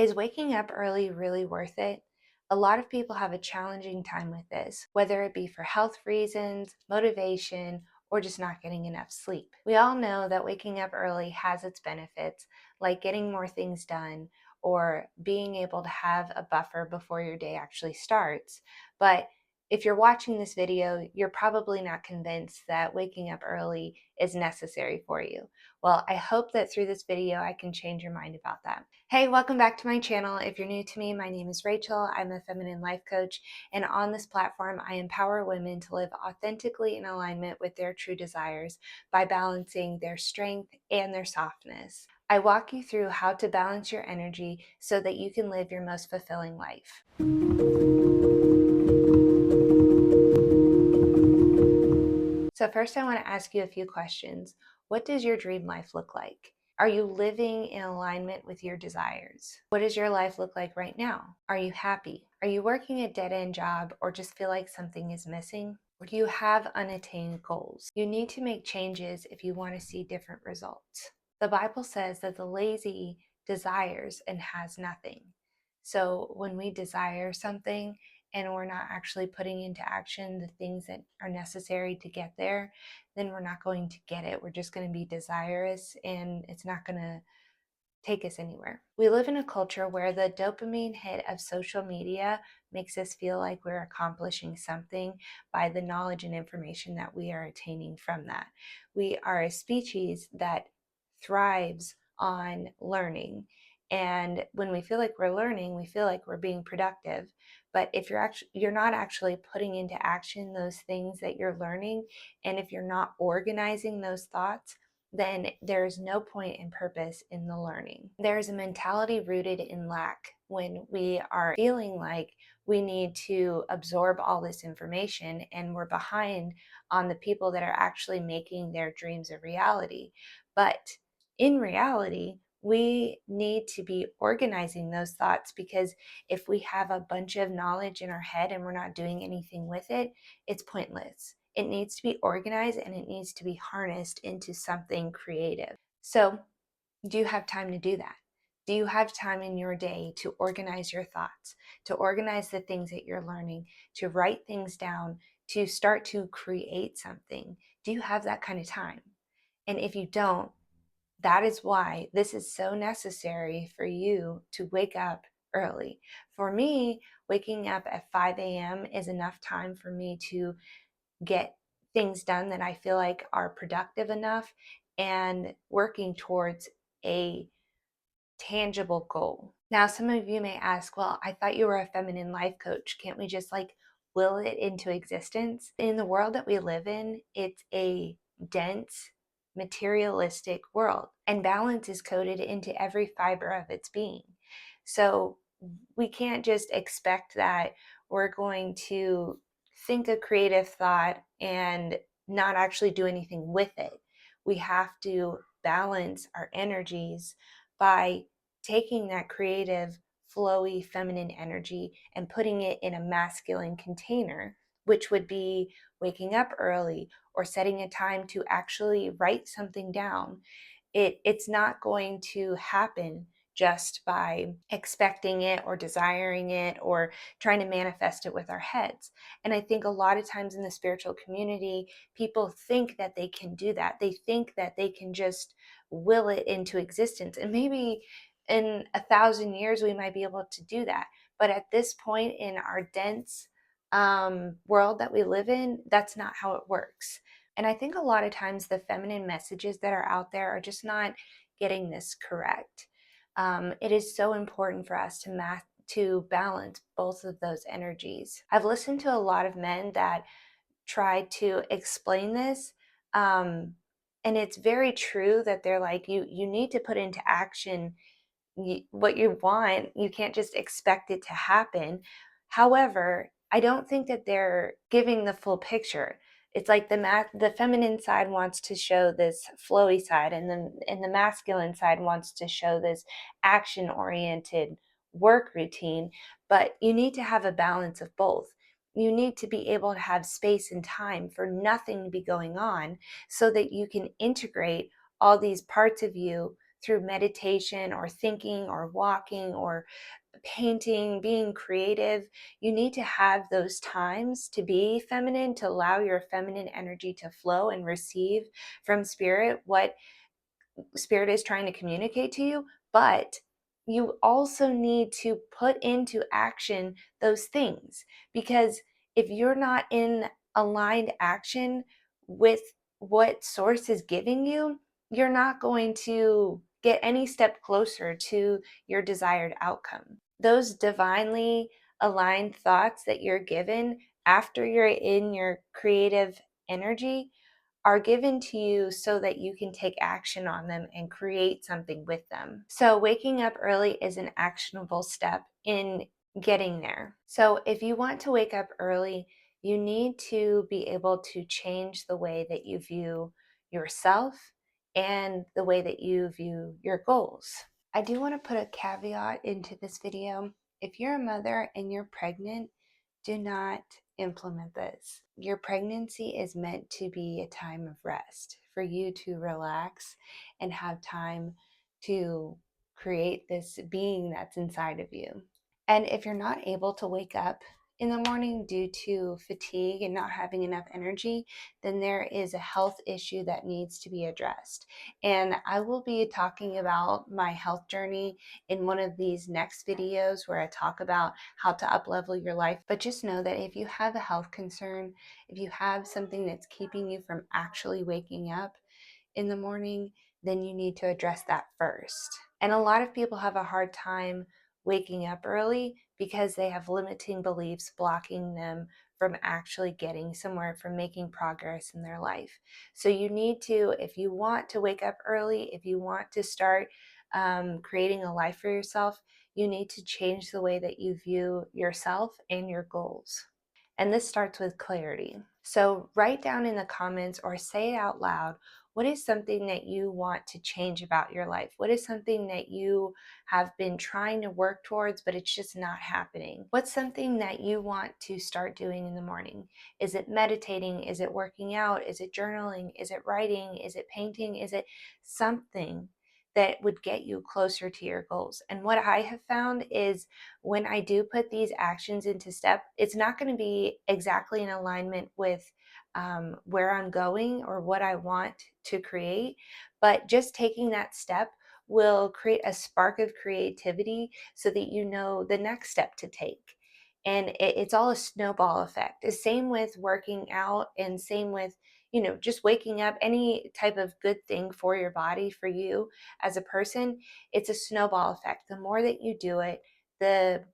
Is waking up early really worth it? A lot of people have a challenging time with this, whether it be for health reasons, motivation, or just not getting enough sleep. We all know that waking up early has its benefits, like getting more things done or being able to have a buffer before your day actually starts. But if you're watching this video, you're probably not convinced that waking up early is necessary for you. Well, I hope that through this video, I can change your mind about that. Hey, welcome back to my channel. If you're new to me, my name is Rachel. I'm a feminine life coach, and on this platform, I empower women to live authentically in alignment with their true desires by balancing their strength and their softness. I walk you through how to balance your energy so that you can live your most fulfilling life. So first I want to ask you a few questions. What does your dream life look like? Are you living in alignment with your desires? What does your life look like right now? Are you happy? Are you working a dead-end job or just feel like something is missing? Or do you have unattained goals? You need to make changes if you want to see different results. The Bible says that the lazy desires and has nothing. So when we desire something, and we're not actually putting into action the things that are necessary to get there, then we're not going to get it. We're just going to be desirous and it's not going to take us anywhere. We live in a culture where the dopamine hit of social media makes us feel like we're accomplishing something by the knowledge and information that we are attaining from that. We are a species that thrives on learning. And when we feel like we're learning, we feel like we're being productive. But if you're not actually putting into action those things that you're learning, and if you're not organizing those thoughts, then there's no point and purpose in the learning. There's a mentality rooted in lack when we are feeling like we need to absorb all this information and we're behind on the people that are actually making their dreams a reality. But in reality, we need to be organizing those thoughts, because if we have a bunch of knowledge in our head and we're not doing anything with it, it's pointless. It needs to be organized and it needs to be harnessed into something creative. So, do you have time to do that? Do you have time in your day to organize your thoughts, to organize the things that you're learning, to write things down, to start to create something? Do you have that kind of time? And if you don't, that is why this is so necessary for you to wake up early. For me, waking up at 5 a.m. is enough time for me to get things done that I feel like are productive enough and working towards a tangible goal. Now, some of you may ask, well, I thought you were a feminine life coach. Can't we just like will it into existence? In the world that we live in, it's a dense, materialistic world, and balance is coded into every fiber of its being. So we can't just expect that we're going to think a creative thought and not actually do anything with it. We have to balance our energies by taking that creative, flowy, feminine energy and putting it in a masculine container, which would be waking up early or setting a time to actually write something down. It's not going to happen just by expecting it or desiring it or trying to manifest it with our heads. And I think a lot of times in the spiritual community, people think that they can do that. They think that they can just will it into existence. And maybe in 1,000 years, we might be able to do that. But at this point in our dense world that we live in, that's not how it works. And I think a lot of times the feminine messages that are out there are just not getting this correct. It is so important for us to balance both of those energies. I've listened to a lot of men that try to explain this, and it's very true that they're like, you need to put into action what you want. You can't just expect it to happen. However, I don't think that they're giving the full picture. It's like the feminine side wants to show this flowy side, and the masculine side wants to show this action oriented work routine. But you need to have a balance of both. You need to be able to have space and time for nothing to be going on so that you can integrate all these parts of you through meditation or thinking or walking or painting, being creative. You need to have those times to be feminine, to allow your feminine energy to flow and receive from spirit what spirit is trying to communicate to you. But you also need to put into action those things, because if you're not in aligned action with what source is giving you, you're not going to get any step closer to your desired outcome. Those divinely aligned thoughts that you're given after you're in your creative energy are given to you so that you can take action on them and create something with them. So waking up early is an actionable step in getting there. So if you want to wake up early, you need to be able to change the way that you view yourself and the way that you view your goals. I do want to put a caveat into this video. If you're a mother and you're pregnant, do not implement this. Your pregnancy is meant to be a time of rest for you to relax and have time to create this being that's inside of you. And if you're not able to wake up in the morning due to fatigue and not having enough energy, then there is a health issue that needs to be addressed. And I will be talking about my health journey in one of these next videos where I talk about how to uplevel your life. But just know that if you have a health concern, if you have something that's keeping you from actually waking up in the morning, then you need to address that first. And a lot of people have a hard time waking up early because they have limiting beliefs blocking them from actually getting somewhere, from making progress in their life. So you need to, if you want to wake up early, if you want to start creating a life for yourself, you need to change the way that you view yourself and your goals. And this starts with clarity. So write down in the comments or say it out loud, what is something that you want to change about your life? What is something that you have been trying to work towards, but it's just not happening? What's something that you want to start doing in the morning? Is it meditating? Is it working out? Is it journaling? Is it writing? Is it painting? Is it something that would get you closer to your goals? And what I have found is when I do put these actions into step, it's not going to be exactly in alignment with where I'm going or what I want to create, but just taking that step will create a spark of creativity so that you know the next step to take. And it's all a snowball effect. The same with working out, and same with, just waking up, any type of good thing for your body, for you as a person. It's a snowball effect. The more that you do it, the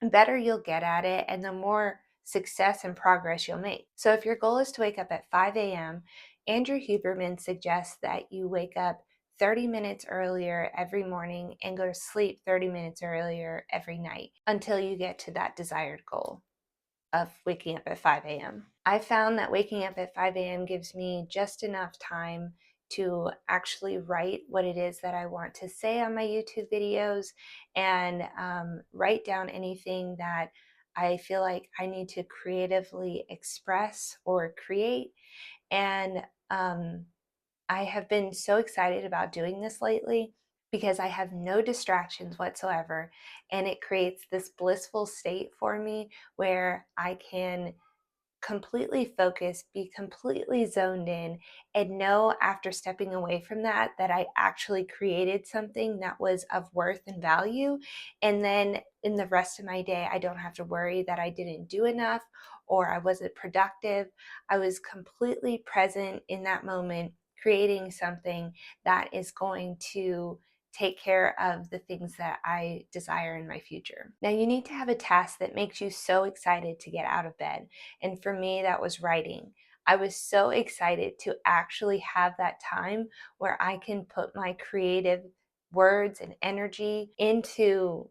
better you'll get at it, and the more success and progress you'll make. So if your goal is to wake up at 5 a.m., Andrew Huberman suggests that you wake up 30 minutes earlier every morning and go to sleep 30 minutes earlier every night until you get to that desired goal of waking up at 5 a.m. I found that waking up at 5 a.m. gives me just enough time to actually write what it is that I want to say on my YouTube videos, and write down anything that I feel like I need to creatively express or create. And I have been so excited about doing this lately because I have no distractions whatsoever, and it creates this blissful state for me where I can completely focused, be completely zoned in, and know after stepping away from that that I actually created something that was of worth and value. And then in the rest of my day, I don't have to worry that I didn't do enough or I wasn't productive. I was completely present in that moment, creating something that is going to take care of the things that I desire in my future. Now, you need to have a task that makes you so excited to get out of bed. And for me, that was writing. I was so excited to actually have that time where I can put my creative words and energy into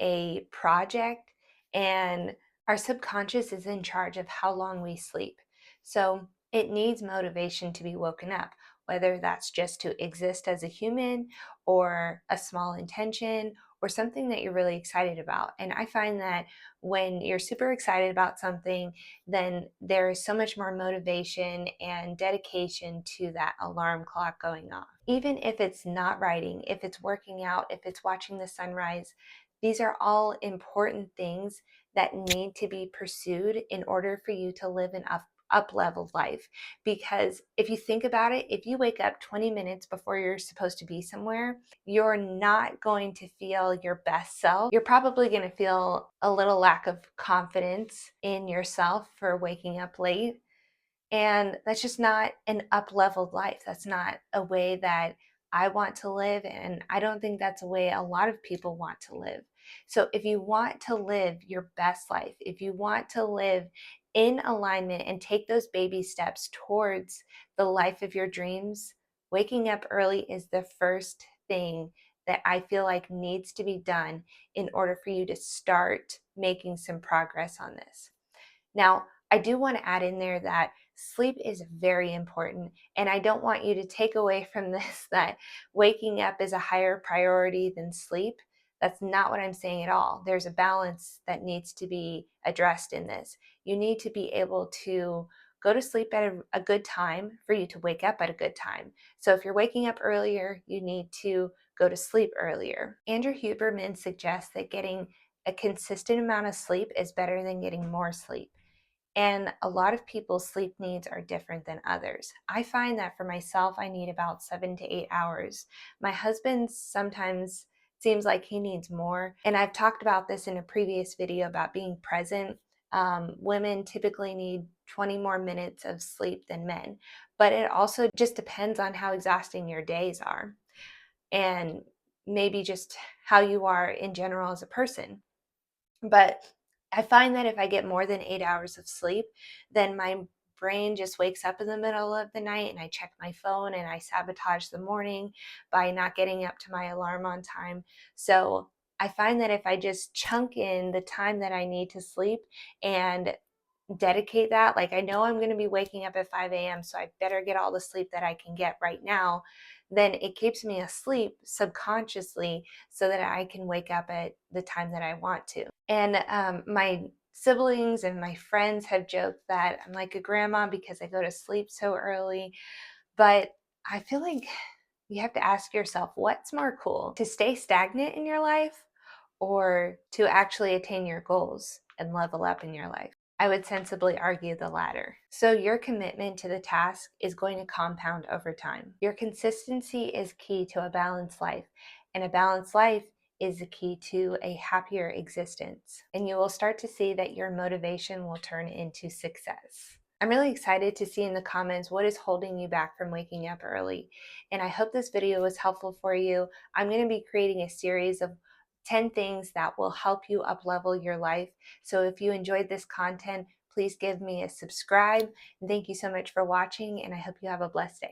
a project. And our subconscious is in charge of how long we sleep. So it needs motivation to be woken up, whether that's just to exist as a human, or a small intention, or something that you're really excited about. And I find that when you're super excited about something, then there is so much more motivation and dedication to that alarm clock going off. Even if it's not writing, if it's working out, if it's watching the sunrise, these are all important things that need to be pursued in order for you to live an up-leveled life. Because if you think about it, if you wake up 20 minutes before you're supposed to be somewhere, you're not going to feel your best self. You're probably going to feel a little lack of confidence in yourself for waking up late. And that's just not an up-leveled life. That's not a way that I want to live. And I don't think that's a way a lot of people want to live. So if you want to live your best life, if you want to live in alignment and take those baby steps towards the life of your dreams, waking up early is the first thing that I feel like needs to be done in order for you to start making some progress on this. Now, I do want to add in there that sleep is very important, and I don't want you to take away from this that waking up is a higher priority than sleep. That's not what I'm saying at all. There's a balance that needs to be addressed in this. You need to be able to go to sleep at a good time for you to wake up at a good time. So if you're waking up earlier, you need to go to sleep earlier. Andrew Huberman suggests that getting a consistent amount of sleep is better than getting more sleep. And a lot of people's sleep needs are different than others. I find that for myself, I need about 7 to 8 hours. My husband sometimes seems like he needs more. And I've talked about this in a previous video about being present. Women typically need 20 more minutes of sleep than men, but it also just depends on how exhausting your days are and maybe just how you are in general as a person. But I find that if I get more than 8 hours of sleep, then my brain just wakes up in the middle of the night and I check my phone and I sabotage the morning by not getting up to my alarm on time. So I find that if I just chunk in the time that I need to sleep and dedicate that, like I know I'm going to be waking up at 5 a.m., so I better get all the sleep that I can get right now, then it keeps me asleep subconsciously so that I can wake up at the time that I want to. And my siblings and my friends have joked that I'm like a grandma because I go to sleep so early. But I feel like you have to ask yourself, what's more cool? To stay stagnant in your life or to actually attain your goals and level up in your life? I would sensibly argue the latter. So your commitment to the task is going to compound over time. Your consistency is key to a balanced life, and a balanced life is the key to a happier existence. And you will start to see that your motivation will turn into success. I'm really excited to see in the comments what is holding you back from waking up early. And I hope this video was helpful for you. I'm going to be creating a series of 10 things that will help you up-level your life. So if you enjoyed this content, please give me a subscribe. And thank you so much for watching, and I hope you have a blessed day.